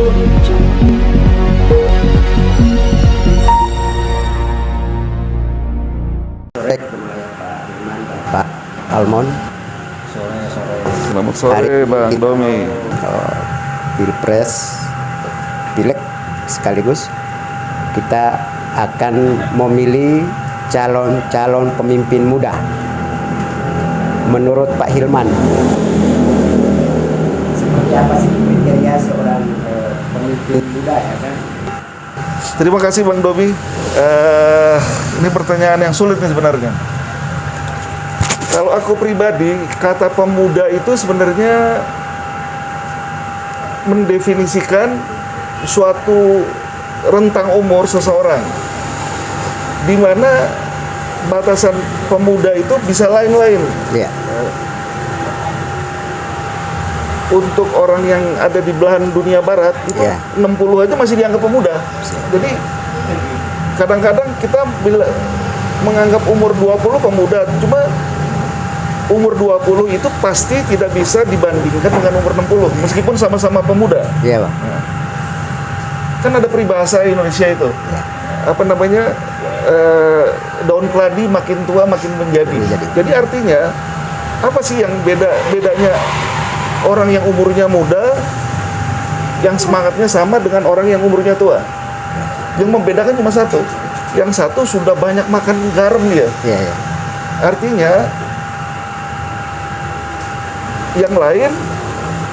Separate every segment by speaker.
Speaker 1: Pak Almon.
Speaker 2: Selamat sore Bang Domi.
Speaker 1: Pilpres, Pileg sekaligus kita akan memilih calon-calon pemimpin muda. Menurut Pak Hilman, seperti apa sih kriteria seorang pemimpin muda ya kan?
Speaker 2: Terima kasih Bang Domi. Ini pertanyaan yang sulit nih sebenarnya. Kalau aku pribadi, kata pemuda itu sebenarnya mendefinisikan suatu rentang umur seseorang, di mana batasan pemuda itu bisa lain-lain.
Speaker 1: Ya.
Speaker 2: Untuk orang yang ada di belahan dunia barat itu 60 aja masih dianggap pemuda. Jadi kadang-kadang kita bila menganggap umur 20 pemuda, cuma umur 20 itu pasti tidak bisa dibandingkan dengan umur 60 meskipun sama-sama pemuda.
Speaker 1: Iya, Pak.
Speaker 2: Nah, kan ada peribahasa Indonesia itu. Apa namanya? Daun keladi makin tua makin menjadi. Jadi artinya apa sih yang bedanya orang yang umurnya muda yang semangatnya sama dengan orang yang umurnya tua? Yang membedakan cuma satu. Yang satu sudah banyak makan garam dia.
Speaker 1: Iya.
Speaker 2: Artinya yang lain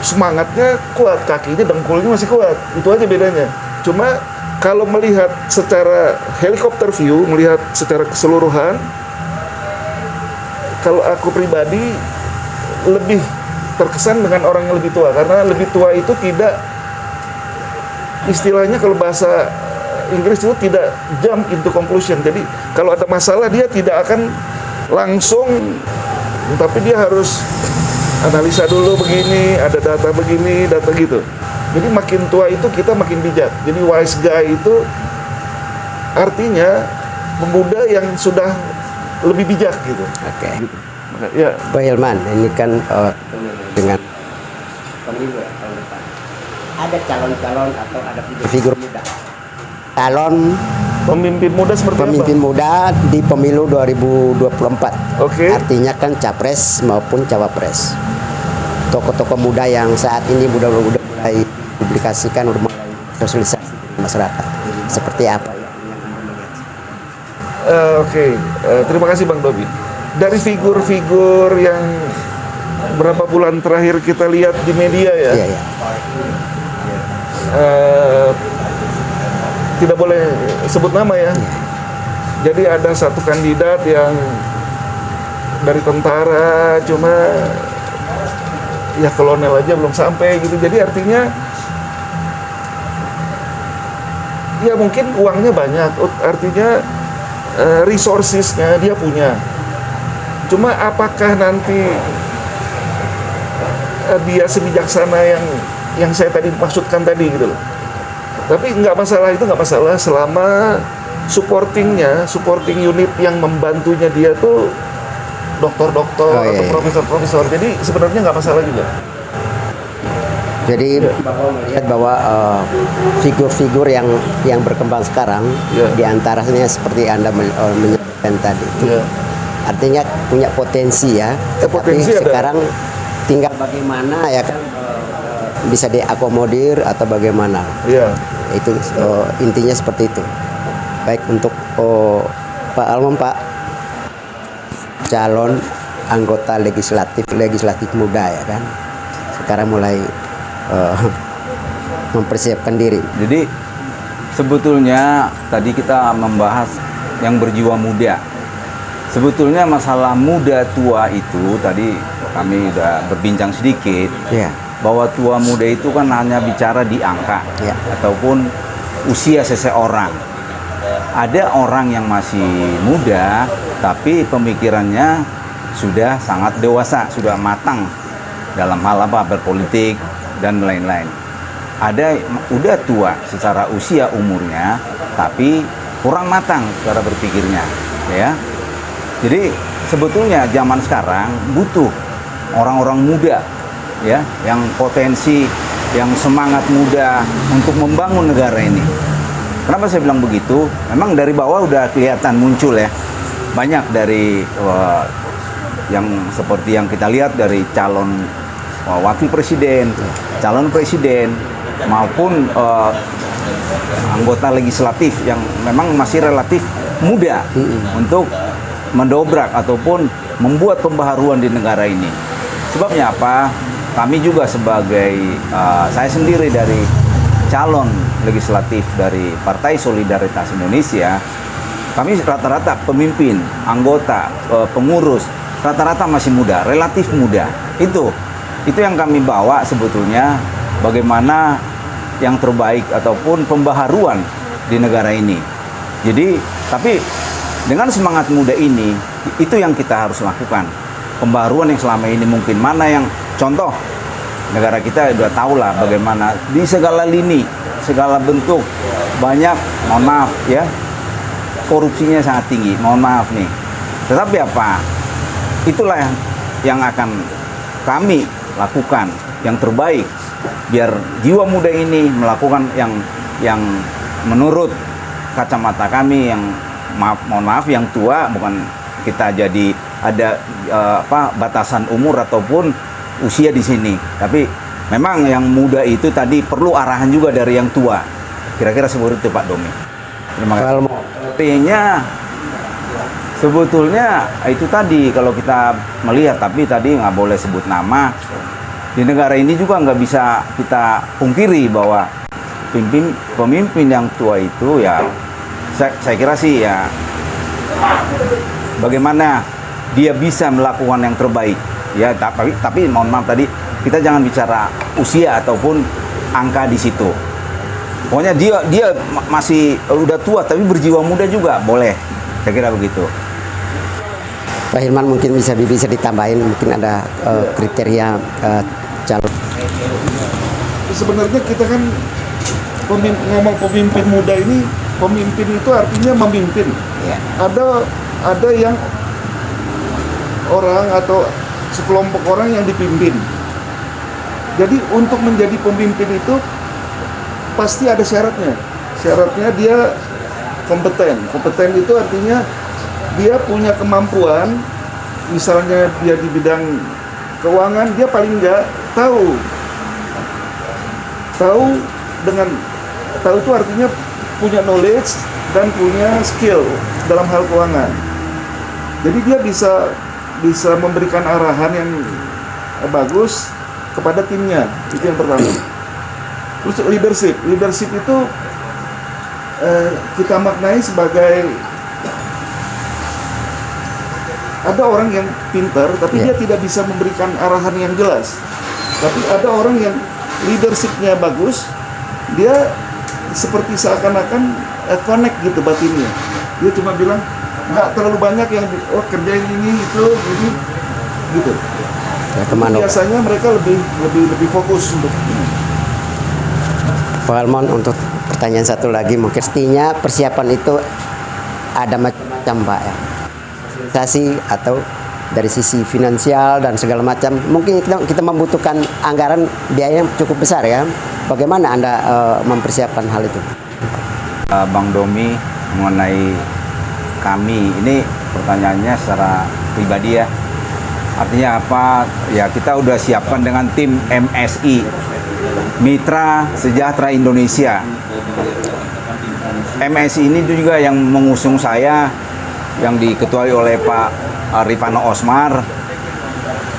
Speaker 2: semangatnya kuat, kakinya dengkulnya masih kuat. Itu aja bedanya. Cuma kalau melihat secara helikopter view, melihat secara keseluruhan, kalau aku pribadi lebih terkesan dengan orang yang lebih tua, karena lebih tua itu tidak, istilahnya kalau bahasa Inggris itu tidak jump into conclusion. Jadi kalau ada masalah dia tidak akan langsung, tapi dia harus analisa dulu begini, ada data begini, data gitu. Jadi makin tua itu kita makin bijak. Jadi wise guy itu artinya pemuda yang sudah lebih bijak gitu.
Speaker 1: Oke.
Speaker 2: Gitu. Ya.
Speaker 1: Pak Hilman, ini kan dengan pemilu tahun depan. Ada calon-calon atau ada figur muda. Calon
Speaker 2: Pemimpin muda seperti
Speaker 1: pemimpin
Speaker 2: apa?
Speaker 1: muda di pemilu 2024.
Speaker 2: Oke.
Speaker 1: Artinya kan capres maupun cawapres. Tokoh-tokoh muda yang saat ini udah mulai publikasikan, udah mulai sosialisasi di masyarakat. Seperti apa ya?
Speaker 2: Oke. Terima kasih Bang Dobi. Dari figur-figur yang berapa bulan terakhir kita lihat di media ya.
Speaker 1: Iya.
Speaker 2: Tidak boleh sebut nama ya. Jadi ada satu kandidat yang dari tentara, cuma ya kolonel aja belum sampai gitu. Jadi artinya ya mungkin uangnya banyak, artinya resourcesnya dia punya. Cuma apakah nanti dia sebijaksana yang saya tadi maksudkan tadi gitu loh. Tapi nggak masalah, itu nggak masalah selama supporting unit yang membantunya dia tuh dokter-dokter atau profesor-profesor. Jadi sebenarnya nggak masalah juga.
Speaker 1: Jadi Bapak melihat bahwa figur-figur yang berkembang sekarang diantaranya seperti Anda menyebutkan tadi itu artinya punya potensi ya.
Speaker 2: Potensi
Speaker 1: tapi
Speaker 2: ada.
Speaker 1: Sekarang tinggal bagaimana ya kan bisa diakomodir atau bagaimana.
Speaker 2: Iya.
Speaker 1: Itu intinya seperti itu. Baik untuk Pak Almon, Pak, calon anggota legislatif muda ya kan. Sekarang mulai mempersiapkan diri.
Speaker 3: Jadi sebetulnya tadi kita membahas yang berjiwa muda. Sebetulnya masalah muda tua itu tadi kami udah berbincang sedikit.
Speaker 1: Ya.
Speaker 3: Bahwa tua muda itu kan hanya bicara di angka ataupun usia seseorang. Ada orang yang masih muda tapi pemikirannya sudah sangat dewasa, sudah matang dalam hal apa berpolitik dan lain-lain. Ada udah tua secara usia umurnya tapi kurang matang cara berpikirnya, ya. Jadi sebetulnya zaman sekarang butuh orang-orang muda ya yang potensi yang semangat muda untuk membangun negara ini. Kenapa saya bilang begitu? Memang dari bawah udah kelihatan muncul ya. Banyak dari yang seperti yang kita lihat dari calon wakil presiden, calon presiden maupun anggota legislatif yang memang masih relatif muda untuk mendobrak ataupun membuat pembaharuan di negara ini. Sebabnya apa? Kami juga sebagai saya sendiri dari calon legislatif dari Partai Solidaritas Indonesia, kami rata-rata pemimpin, anggota, pengurus, rata-rata masih muda, relatif muda. Itu yang kami bawa sebetulnya, bagaimana yang terbaik ataupun pembaharuan di negara ini. Jadi, tapi dengan semangat muda ini, itu yang kita harus lakukan. Pembaharuan yang selama ini mungkin mana yang contoh, negara kita udah tahu lah bagaimana di segala lini, segala bentuk, banyak, mohon maaf ya, korupsinya sangat tinggi, mohon maaf nih. Tetapi apa? Itulah yang akan kami lakukan yang terbaik biar jiwa muda ini melakukan yang menurut kacamata kami yang mohon maaf yang tua, bukan kita jadi ada batasan umur ataupun usia di sini, tapi memang yang muda itu tadi perlu arahan juga dari yang tua. Kira-kira seperti itu Pak Domi. Terima kasih. Artinya sebetulnya itu tadi kalau kita melihat, tapi tadi nggak boleh sebut nama. Di negara ini juga nggak bisa kita pungkiri bahwa pemimpin yang tua itu ya saya kira sih ya bagaimana dia bisa melakukan yang terbaik ya, tapi mohon maaf tadi kita jangan bicara usia ataupun angka di situ. Pokoknya dia masih udah tua tapi berjiwa muda juga boleh, saya kira begitu.
Speaker 1: Pak Hilman mungkin bisa ditambahin, mungkin ada kriteria calon.
Speaker 2: Sebenarnya kita kan ngomong pemimpin muda ini, pemimpin itu artinya memimpin.
Speaker 1: Ya.
Speaker 2: Ada yang orang atau sekelompok orang yang dipimpin. Jadi untuk menjadi pemimpin itu pasti ada syaratnya. Syaratnya dia kompeten. Kompeten itu artinya dia punya kemampuan, misalnya dia di bidang keuangan, dia paling nggak tahu itu artinya punya knowledge dan punya skill dalam hal keuangan. Jadi dia bisa memberikan arahan yang bagus kepada timnya, itu yang pertama. Terus leadership itu kita maknai sebagai ada orang yang pintar tapi dia tidak bisa memberikan arahan yang jelas. Tapi ada orang yang leadershipnya bagus, dia seperti seakan-akan connect gitu batinnya. Dia cuma bilang nggak terlalu banyak yang kerjain ini itu ini gitu.
Speaker 1: Ya,
Speaker 2: biasanya mereka lebih fokus untuk ini.
Speaker 1: Pak Almon, untuk pertanyaan satu lagi, mungkin pastinya persiapan itu ada macam-macam Pak ya, atau dari sisi finansial dan segala macam. Mungkin kita membutuhkan anggaran biaya yang cukup besar ya. Bagaimana Anda mempersiapkan hal itu?
Speaker 3: Bang Domi, mengenai kami ini pertanyaannya secara pribadi ya. Artinya apa? Ya kita udah siapkan dengan tim MSI, Mitra Sejahtera Indonesia. MSI ini juga yang mengusung saya, yang diketuai oleh Pak Rifano Osmar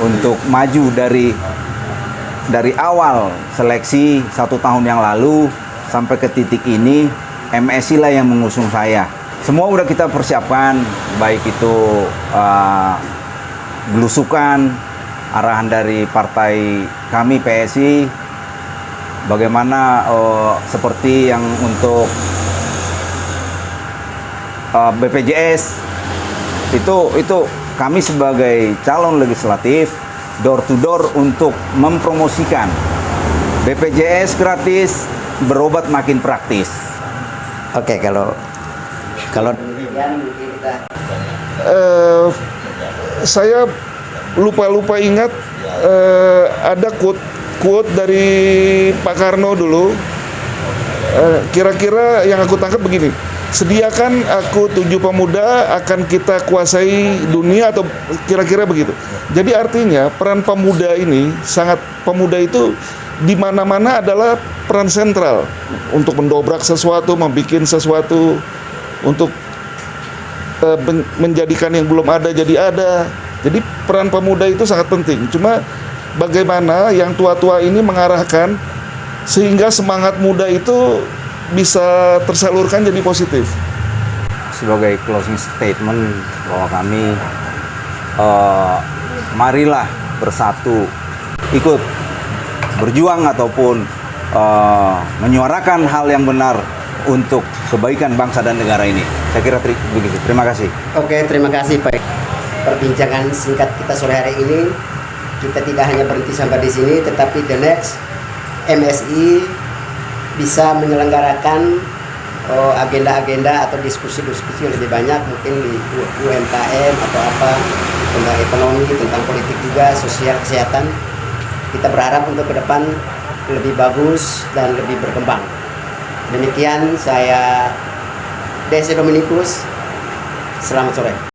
Speaker 3: untuk maju dari awal seleksi 1 tahun yang lalu sampai ke titik ini. MSI lah yang mengusung saya. Semua udah kita persiapkan, baik itu belusukan, arahan dari partai kami PSI, bagaimana seperti yang untuk BPJS itu kami sebagai calon legislatif door to door untuk mempromosikan BPJS gratis, berobat makin praktis.
Speaker 1: Oke, kalau
Speaker 2: saya lupa ingat ada quote quote dari Pak Karno dulu. Kira-kira yang aku tangkap begini, sediakan aku 7 pemuda akan kita kuasai dunia, atau kira-kira begitu. Jadi artinya peran pemuda ini pemuda itu di mana-mana adalah peran sentral untuk mendobrak sesuatu, membuat sesuatu, untuk menjadikan yang belum ada jadi ada. Jadi peran pemuda itu sangat penting. Cuma bagaimana yang tua-tua ini mengarahkan sehingga semangat muda itu bisa tersalurkan jadi positif.
Speaker 3: Sebagai closing statement bahwa kami marilah bersatu, ikut berjuang ataupun menyuarakan hal yang benar untuk kebaikan bangsa dan negara ini. Saya kira begitu. Terima kasih.
Speaker 1: Oke, terima kasih Pak. Perbincangan singkat kita sore hari ini, kita tidak hanya berhenti sampai di sini, tetapi the next MSI bisa menyelenggarakan agenda-agenda atau diskusi-diskusi lebih banyak, mungkin di UMKM atau apa, tentang ekonomi, tentang politik juga, sosial, kesehatan. Kita berharap untuk ke depan lebih bagus dan lebih berkembang. Demikian saya Desi Dominikus, selamat sore.